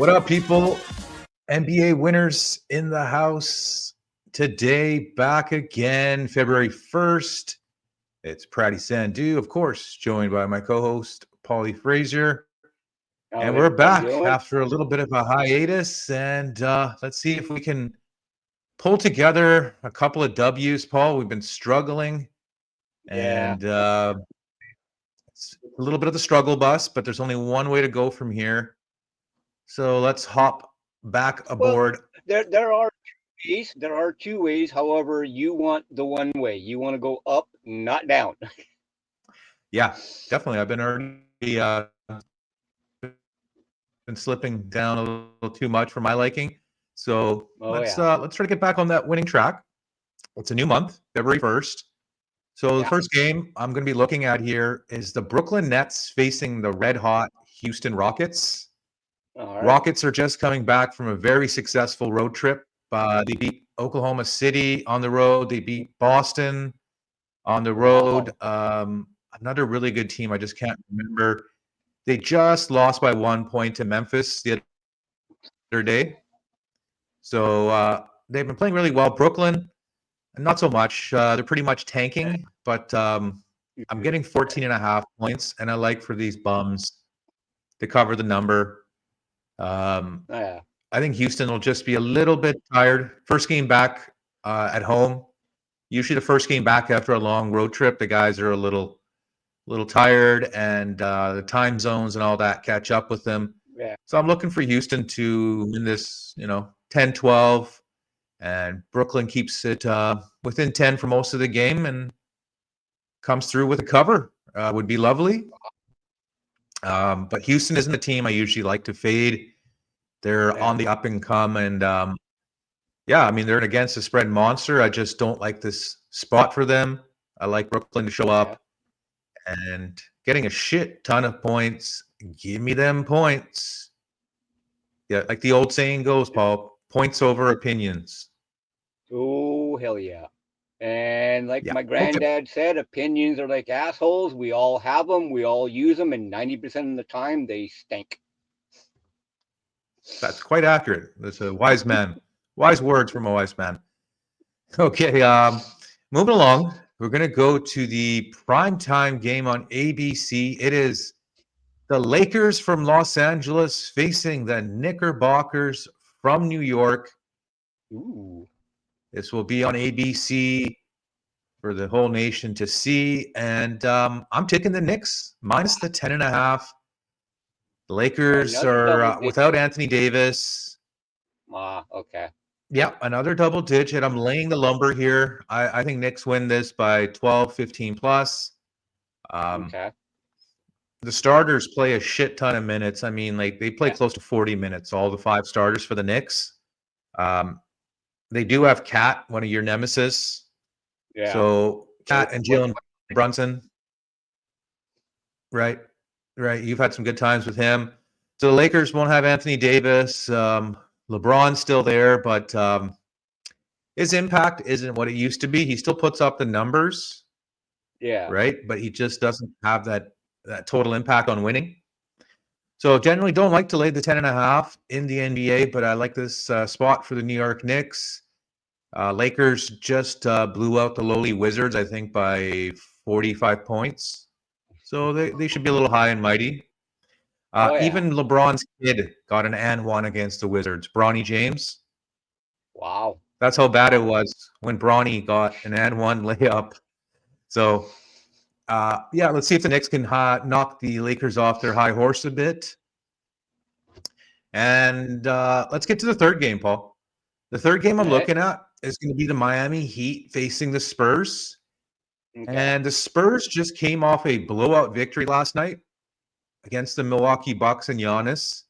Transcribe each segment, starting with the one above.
What up, people? NBA winners in the house today, back again, February 1st. It's Pratty Sandhu, of course, joined by my co-host, Paulie Frazier. And we're back after a little bit of a hiatus, and let's see if we can pull together a couple of W's, Paul. We've been struggling, and it's a little bit of the struggle bus, but there's only one way to go from here. So let's hop back aboard. Well, there are two ways. However, you want the one way. You want to go up, not down. Yeah, definitely. I've been already been slipping down a little too much for my liking. So let's try to get back on that winning track. It's a new month, February 1st. So the first game I'm going to be looking at here is the Brooklyn Nets facing the red-hot Houston Rockets. Right. Rockets are just coming back from a very successful road trip. They beat Oklahoma City on the road. They beat Boston on the road. Wow. Another really good team. I just can't remember. They just lost by 1 point to Memphis the other day. So they've been playing really well. Brooklyn, not so much. They're pretty much tanking, but I'm getting 14.5 points, and I like for these bums to cover the number. I think Houston will just be a little bit tired. First game back at home. Usually the first game back after a long road trip, the guys are a little tired, and the time zones and all that catch up with them. Yeah. So I'm looking for Houston to win this, 10-12, and Brooklyn keeps it within 10 for most of the game and comes through with a cover. Would be lovely. But Houston isn't a team I usually like to fade. They're on the up and come, and they're an against the spread monster. I just don't like this spot for them. I like Brooklyn to show up and getting a shit ton of points. Give me them points. Yeah, like the old saying goes, Paul, points over opinions. Oh, hell yeah. And like my granddad said, opinions are like assholes. We all have them. We all use them. And 90% of the time, they stink. That's quite accurate. That's a wise man. Wise words from a wise man. Okay, moving along. We're going to go to the primetime game on ABC. It is the Lakers from Los Angeles facing the Knickerbockers from New York. Ooh. This will be on ABC for the whole nation to see. And I'm taking the Knicks minus the 10.5. The Lakers are without Anthony Davis. Okay. Yeah, another double digit. I'm laying the lumber here. I think Knicks win this by 12, 15 plus. Okay. The starters play a shit ton of minutes. I mean, like they play close to 40 minutes, all the 5 starters for the Knicks. They do have Cat, one of your nemesis. Yeah. So Cat and Jalen Brunson. Right. You've had some good times with him. So the Lakers won't have Anthony Davis. LeBron's still there, but his impact isn't what it used to be. He still puts up the numbers. Yeah. Right. But he just doesn't have that total impact on winning. So generally don't like to lay the 10.5 in the NBA, but I like this spot for the New York Knicks. Lakers just blew out the lowly Wizards, I think, by 45 points. So they should be a little high and mighty. Even LeBron's kid got an and one against the Wizards, Bronny James. Wow. That's how bad it was when Bronny got an and one layup. So, let's see if the Knicks can knock the Lakers off their high horse a bit. And let's get to the third game, Paul. The third game I'm looking at is going to be the Miami Heat facing the Spurs. Okay. And the Spurs just came off a blowout victory last night against the Milwaukee Bucks and Giannis.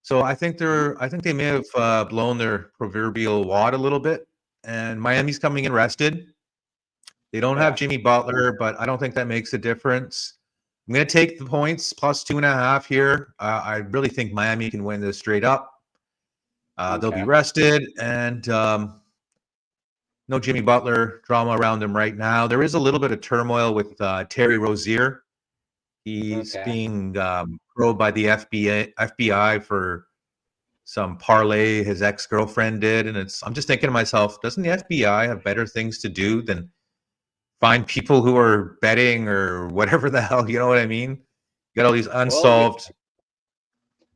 So I think they may have blown their proverbial wad a little bit. And Miami's coming in rested. They don't have Jimmy Butler, but I don't think that makes a difference. I'm going to take the points plus 2.5 here. I really think Miami can win this straight up. They'll be rested, and no Jimmy Butler drama around them right now. There is a little bit of turmoil with Terry Rozier. He's being probed by the FBI for some parlay his ex-girlfriend did, and I'm just thinking to myself, doesn't the FBI have better things to do than find people who are betting or whatever the hell? You know what I mean? You got all these Well, yeah. unsolved,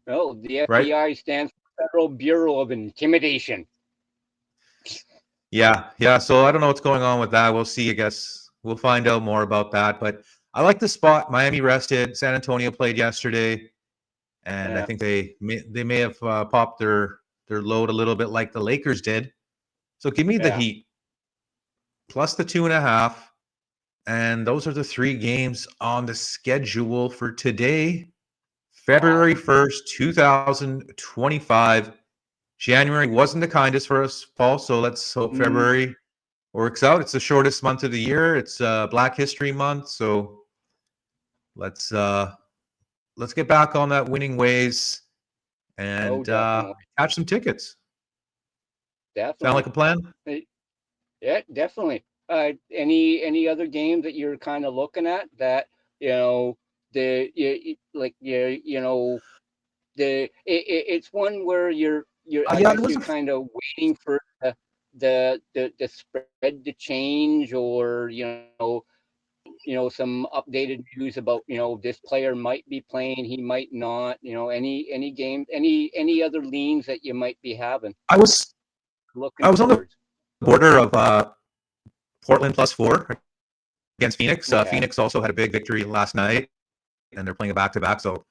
Well, the right? FBI stands for Federal Bureau of Intimidation. Yeah. So I don't know what's going on with that. We'll see. I guess we'll find out more about that. But I like the spot. Miami rested. San Antonio played yesterday, and I Yeah. think they may have popped their load a little bit like the Lakers did. So give me the Yeah. Heat plus the 2.5, and those are the 3 games on the schedule for today, Wow. February 1st, 2025. January wasn't the kindest for us, Paul. So let's hope Mm, February works out. It's the shortest month of the year. It's Black History Month, so let's uh, let's get back on that winning ways oh, and definitely. catch some tickets. Sound like Definitely. a plan? Yeah, definitely. Any other games that you're kind of looking at that you know like it's one where you're I Yeah, there guess was you're a. kind of waiting for the spread to change, or some updated news about this player might be playing, he might not, any game, any other leans that you might be having, I was looking I was on the towards. border of Portland +4 against Phoenix. Okay. Phoenix also had a big victory last night, and they're playing a back-to-back. So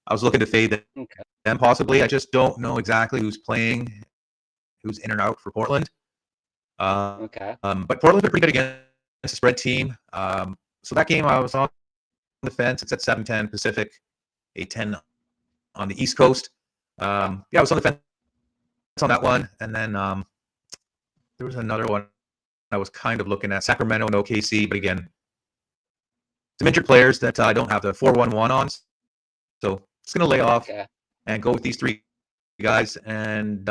I was looking to fade Okay. them possibly. I just don't know exactly who's playing, who's in and out for Portland. Okay. But Portland's been pretty good against a spread team. So that game I was on the fence. It's at 7:10 Pacific, 8:10 on the East Coast. Yeah, I was on the fence on that one, and then there was another one I was kind of looking at, Sacramento and OKC, but again, some injured players that I don't have the 4-1-1 on, so it's going to lay off Okay. and go with these 3 guys, and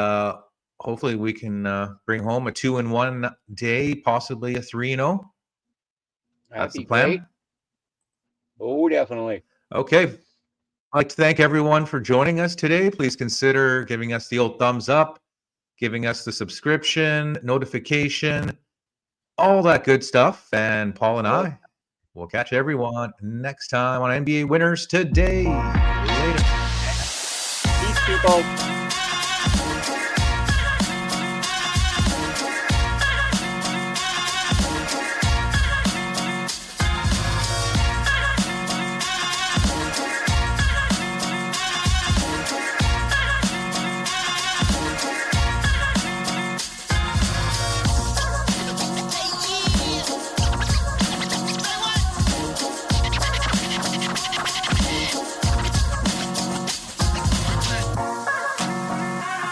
hopefully we can bring home a 2-1 day, possibly a 3-0. That'd That's the be great. plan. Oh, definitely. Okay. I'd like to thank everyone for joining us today. Please consider giving us the old thumbs up, giving us the subscription, notification, all that good stuff. And Paul and Yep. I will catch everyone next time on NBA Winners Today. Later. Peace, people.